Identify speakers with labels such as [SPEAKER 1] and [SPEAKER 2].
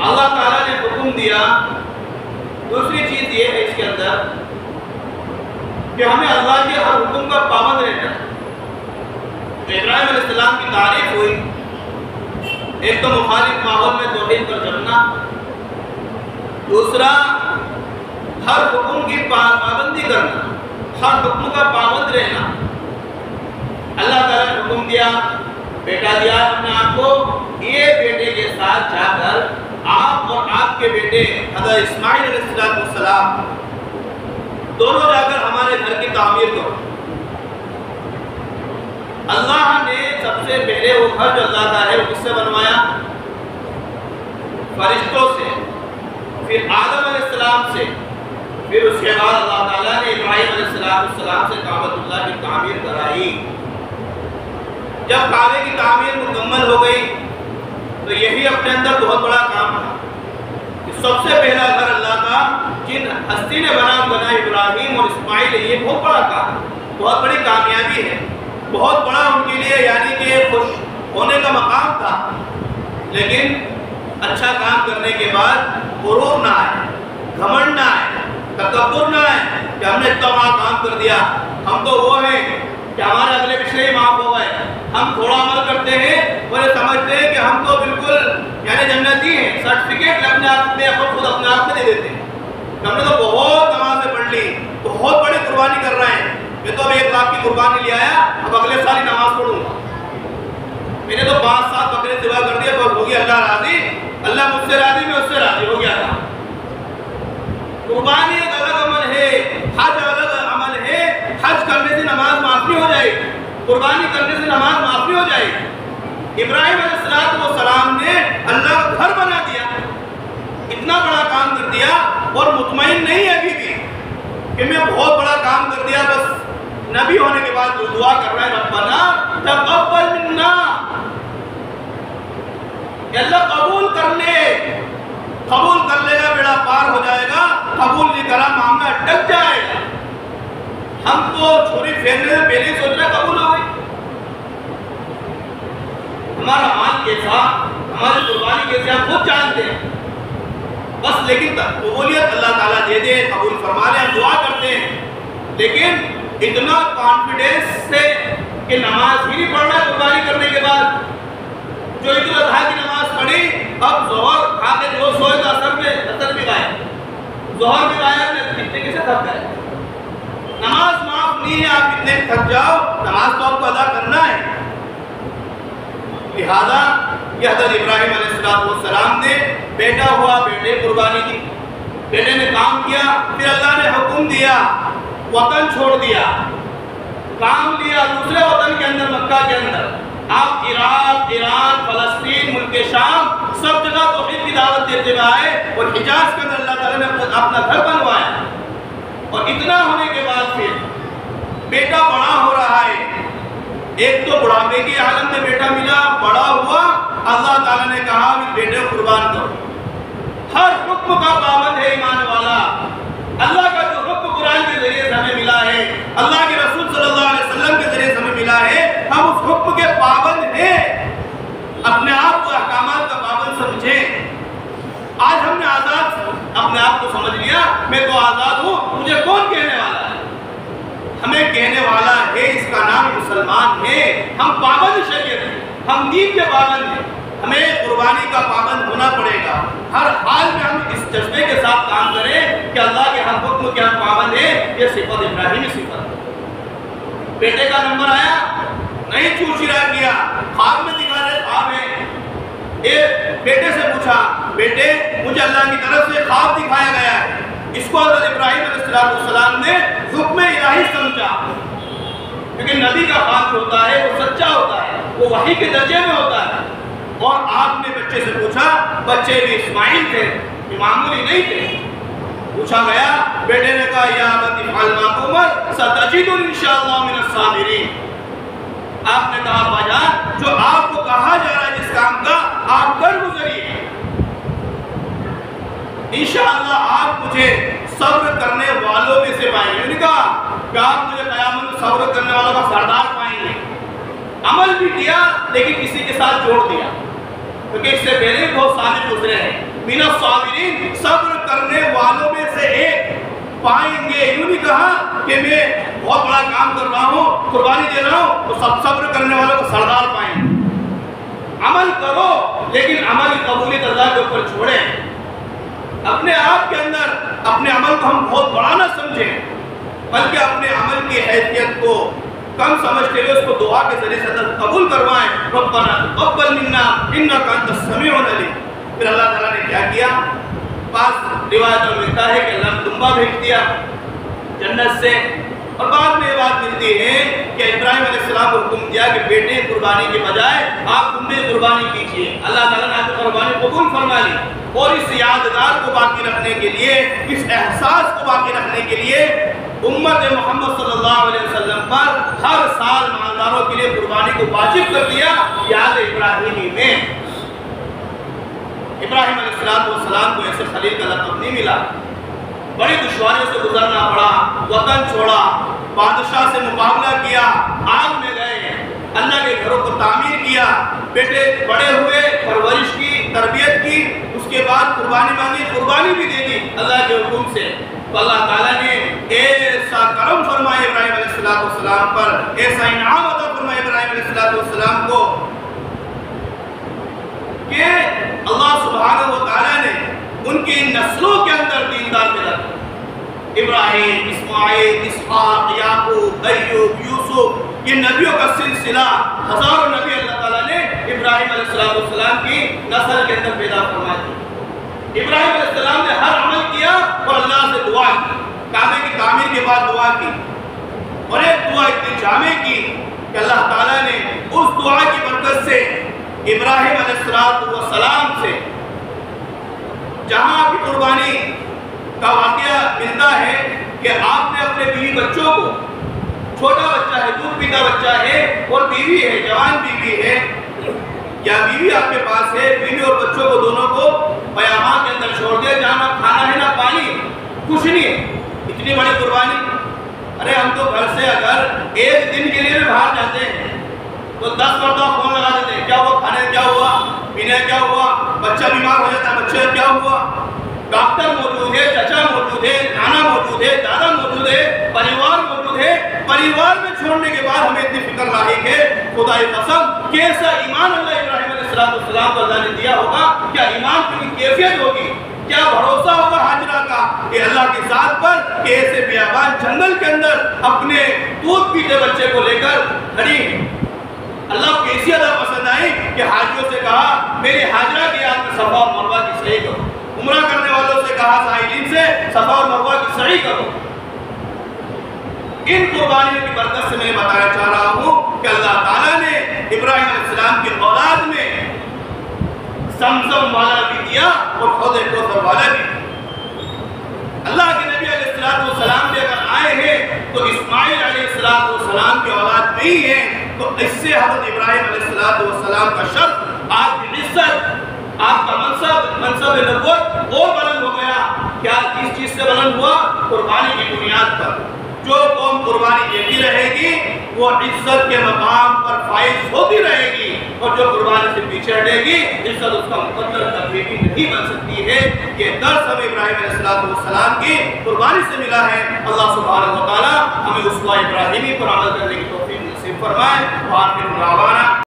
[SPEAKER 1] اللہ تعالیٰ نے حکم دیا. دوسری چیز یہ ہے اس کے اندر کہ ہمیں اللہ کے ہر حکم کا پابند رہنا ہے. ابراہیم علیہ السلام کی تعریف ہوئی، ایک تو مخالف ماحول میں توحید پر چلنا، دوسرا ہر حکم کی پابندی کرنا، ہر حکم کا پابند رہنا. اللہ تعالیٰ نے حکم دیا، بیٹا دیا اپنے آپ کو، یہ بیٹے کے ساتھ جا کر آپ اور آپ کے بیٹے حضرت اسماعیل علیہ السلام دونوں جا کر ہمارے گھر کی تعمیر کرو. اللہ نے سب سے پہلے وہ گھر جو اللہ کا ہے وہ کس سے بنوایا؟ فرشتوں سے، پھر آدم علیہ السلام سے، پھر اس کے بعد اللہ تعالیٰ نے ابراہیم علیہ السلام سے کعبۃ اللہ کی تعمیر کرائی. جب کعبے کی تعمیر مکمل ہو گئی تو یہی اپنے اندر بہت بڑا کام تھا کہ سب سے پہلا گھر اللہ کا جن ہستی نے بنا ابراہیم اور اسماعیل. یہ بہت بڑا کام، بہت بڑی کامیابی ہے، بہت بڑا ان کے لیے یعنی کہ خوش ہونے کا مقام تھا. لیکن اچھا کام کرنے کے بعد غرور نہ آئے، گھمنڈ نہ آئے، تکبر نہ آئے کہ ہم نے اتنا بڑا کام کر دیا، ہم تو وہ ہیں کہ ہمارے اگلے پچھلے ہی معاف ہو گئے. ہم تھوڑا عمل کرتے ہیں اور یہ سمجھتے ہیں کہ ہم تو بالکل یعنی جنتی ہیں، سرٹیفکیٹ اپنے آپ میں خود اپنے آپ میں دے دیتے ہیں. ہم نے تو بہت نمازیں پڑھ لی، بہت بڑی قربانی کر رہے ہیں، میں تو اب 1 لاکھ کی قربانی لے آیا، اب اگلے سال ہی نماز پڑھوں گا، میں نے تو 5-7 بکرے ذبح کر دیا، بس ہو گیا، اللہ راضی، اللہ مجھ سے راضی، میں اس سے راضی ہو گیا تھا. قربانی ایک الگ عمل ہے، حج الگ عمل ہے. حج کرنے سے نماز معافی ہو جائے گی، قربانی کرنے سے نماز معافی ہو جائے گی. ابراہیم علیہ السلام نے اللہ کا گھر بنا دیا، اتنا بڑا کام کر دیا اور مطمئن نہیں ہے ابھی بھی کہ میں بہت بڑا کام کر دیا. بس نبی ہونے کے بعد جو دعا کر رہا ہے، ربنا تقبل منا، کہ اللہ قبول کر لے. قبول کر لے گا بیڑا پار ہو جائے گا، قبول نہیں کرا معاملہ ڈک جائے گا. ہم تو چھری پھیرنے سے پہلے ہی سوچ رہے قبول ہو گئی. ہمارا مال کیسا، ہماری قربانی کیسے ہم خود جانتے ہیں بس. لیکن قبولیت اللہ تعالیٰ دے دے، قبول فرما لے، ہم دعا کرتے ہیں. لیکن اتنا کانفیڈنس سے کہ نماز ہی نہیں پڑھنا قربانی کرنے کے بعد. جو عید الاضحیٰ کی نماز پڑھی، اب ظہر کھا کے جو سوئے تو اثر بھی گائے، ظہر بھی گایا، کتنے کسے تھک گئے. نماز معاف نہیں ہے، آپ کتنے تھک جاؤ، نماز تو آپ کو ادا کرنا ہے. لہذا یہ حضرت ابراہیم علیہ السلام نے بیٹا ہوا، بیٹے قربانی کی، بیٹے نے کام کیا. پھر اللہ نے حکم دیا، وطن چھوڑ دیا، کام لیا دوسرے وطن کے اندر، مکہ کے اندر. آپ عراق، ایران، فلسطین، ملک شام سب جگہ توحید کی دعوت دیتے ہوئے آئے اور حجاز کے اندر اللہ تعالیٰ نے اپنا گھر بنوایا. اور اتنا ہونے کے بعد پھر بیٹا بڑا ہو رہا ہے. ایک تو بڑھاپے کی حالت میں بیٹا ملا، بڑا ہوا، اللہ تعالیٰ نے کہا کہ بیٹے کو قربان کرو. ہر حکم کا پابند ہے ایمان والا. اللہ کا جو حکم قرآن کے ذریعے سے ہمیں ملا ہے، اللہ کے رسول صلی اللہ علیہ وسلم کے ذریعے سے ہمیں ملا ہے، ہم اس حکم کے پابند ہیں. اپنے آپ کو احکامات کا پابند سمجھیں. آج ہم نے آزاد اپنے آپ کو سمجھ لیا، میں تو آزاد ہوں، مجھے کون کہنے والا ہے؟ ہمیں کہنے والا ہے، اس کا نام مسلمان ہے. ہم پابند شریعت ہیں، ہم دین کے پابند ہیں. ہمیں قربانی کا پابند ہونا پڑے گا. ہر حال میں ہم اس جذبے کے ساتھ کام کریں کہ اللہ کے ہر حکم کے ہم پابند ہیں. یہ صفت ابراہیمی صفت. بیٹے کا نمبر آیا، نہیں چوچرا کیا، خواب میں دکھا رہے خواب ہے. ایک بیٹے سے پوچھا، بیٹے مجھے اللہ کی طرف سے خواب دکھایا گیا ہے. اس کو حضرت ابراہیم علیہ السلام نے حکم الہی سمجھا، کیونکہ نبی کا خواب ہوتا ہے وہ سچا ہوتا ہے، وہ وحی کے درجے میں ہوتا ہے. اور آپ نے بچے سے پوچھا، بچے بھی اسماعیل تھے، معمولی نہیں تھے. پوچھا گیا، بیٹے نے کہا یا ابت افعل ما تؤمر ستجدنی انشاءاللہ من الصابرین. آپ نے کہا باجان جو آپ کو کہا جا رہا ہے جس کام کا آپ کر گزریے، انشاءاللہ آپ مجھے صبر کرنے والوں میں سے پائیں گے. انہوں نے کہا کہ آپ مجھے قیامت میں صبر کرنے والوں کا سردار پائیں گے. عمل بھی کیا لیکن کسی کے ساتھ جوڑ دیا، کیونکہ اس سے پہلے بہت سامنے گزرے ہیں. من الصابرین، صبر کرنے والوں میں سے ایک پائیں گے۔ یوں نہیں کہا کہ میں بہت بڑا کام کر رہا ہوں، قربانی دے رہا ہوں تو سب صبر کرنے والوں کو سردار پائیں گے۔ عمل کرو لیکن عمل کی قبولیت اللہ کے اوپر چھوڑیں۔ اپنے آپ کے اندر اپنے عمل کو ہم بہت بڑا نہ سمجھیں، بلکہ اپنے عمل کی حیثیت کو کم سمجھتے ہوئے اس کو دعا کے ذریعے سے قبول کروائیں۔ ربنا تقبل منا انک انت السمیع العلیم۔ پھر اللہ تعالیٰ نے کیا کیا؟ بعض روایتوں میں ملتا ہے کہ اللہ نے دمبا بھیج دیا جنت سے، اور بعد میں یہ بات ملتی ہے کہ ابراہیم علیہ السلام کو حکم دیا کہ بیٹے قربانی کے بجائے آپ تم نے قربانی کیجیے۔ اللہ تعالیٰ نے آپ کی قربانی قبول فرما لی، اور اس یادگار کو باقی رکھنے کے لیے، اس احساس کو باقی رکھنے کے لیے امت محمد صلی اللہ علیہ وسلم پر ہر سال مالداروں کے لیے قربانی کو واجب کر دیا یاد ابراہیمی میں۔ ابراہیم علیہ السلام کو ایسے خلیل کا لقب نہیں ملا، بڑی دشواریوں سے گزرنا پڑا، وطن چھوڑا، بادشاہ سے مقابلہ کیا، آگ میں گئے، اللہ کے گھروں کو تعمیر کیا، بیٹے بڑے ہوئے، پرورش کی، تربیت کی، اس کے بعد قربانی مانگی، قربانی بھی دے دی اللہ کے حکم سے۔ تو اللہ تعالیٰ نے ایسا کرم فرمایا ابراہیم علیہ السلام پر، ایسا انعام عطا فرمایا ابراہیم علیہ السلام کو کہ اللہ سبحانہ و تعالیٰ نے ان کی نسلوں کے اندر دیندار پیدا کیا۔ ابراہیم، اسماعیل، اسحاق، یعقوب، ایوب، یوسف، یہ نبیوں کا سلسلہ، ہزاروں نبی اللہ تعالیٰ نے ابراہیم علیہ السلام کی نسل کے اندر پیدا فرما دی۔ ابراہیم علیہ السلام نے ہر عمل کیا اور اللہ سے دعا کی، کعبے کی تعمیر کے بعد دعا کی، اور ایک دعا اتنی جامع کی کہ اللہ تعالیٰ نے اس دعا کی برکت سے ابراہیم علیہ السلام سے جہاں بھی قربانی کا واقعہ ملتا ہے کہ آپ نے اپنے بیوی بچوں کو، چھوٹا بچہ ہے، دودھ پیتا بچہ ہے، اور بیوی ہے، جوان بیوی ہے، یا بیوی آپ کے پاس ہے، بیوی اور بچوں کو دونوں کو بیاباں کے اندر چھوڑ دیا جہاں نہ کھانا ہے نہ پانی، کچھ نہیں ہے، اتنی بڑی قربانی۔ ارے ہم تو گھر سے اگر ایک دن کے لیے بھی باہر جاتے ہیں تو 10 مرتبہ فون لگا دیتے ہیں، کیا ہوا، کھانے کیا ہوا، پینے کیا ہوا، بچہ بیمار ہو جاتا ہے، بچے کیا ہوا، ڈاکٹر موجود ہے، چچا موجود ہے، نانا موجود ہے، دادا موجود ہے، پریوار موجود ہے۔ پریوار میں چھوڑنے کے بعد ہمیں اتنی فکر لاحق ہے، خدا قسم کیسا ایمان اللہ ابراہیم علیہ السلام کو اللہ نے دیا ہوگا، کیا ایمان کی کیفیت ہوگی، کیا بھروسہ ہوگا حاجرہ کا کہ اللہ کی ذات پر کہ ایسے بیابان جنگل کے اندر اپنے دودھ پیتے بچے کو لے کر کھڑی ہیں۔ اللہ کو کیسی ادا پسند آئی کہ حاجیوں سے کہا میرے حاجرہ کی یاد میں صفا اور مروہ کی سعی کرو، عمرہ کرنے والوں سے کہا سائلین سے صفا اور مروہ کی سعی کرو۔ ان قربانیوں کی برکت سے میں بتانا چاہ رہا ہوں کہ اللہ تعالیٰ نے ابراہیم علیہ السلام کی اولاد میں زمزم والا بھی دیا اور حوض کوثر والا بھی۔ اللہ کے نبی علیہ السلام بھی اگر آئے ہیں تو اسماعیل علیہ السلام کی اولاد میں ہی ہیں، تو اس سے حضرت ابراہیم علیہ السلام کا شرف، آپ کی عزت، آپ کا منصب نبوت اور بلند ہو گیا۔ کیا اس چیز سے بلند ہوا؟ قربانی کی بنیاد پر۔ جو قوم قربانی دیتی رہے گی وہ عزت کے مقام پر فائز ہوتی رہے گی، اور جو قربانی سے پیچھے ہٹے گی عزت اس کا مقدر کبھی بھی نہیں بن سکتی ہے۔ یہ درس ہمیں ابراہیم علیہ السلام کی قربانی سے ملا ہے۔ اللہ سبحانہ و تعالی ہمیں اسوہ ابراہیمی پر عمل کرنے کی توفیق نصیب فرمائے۔ وآخر دعوانا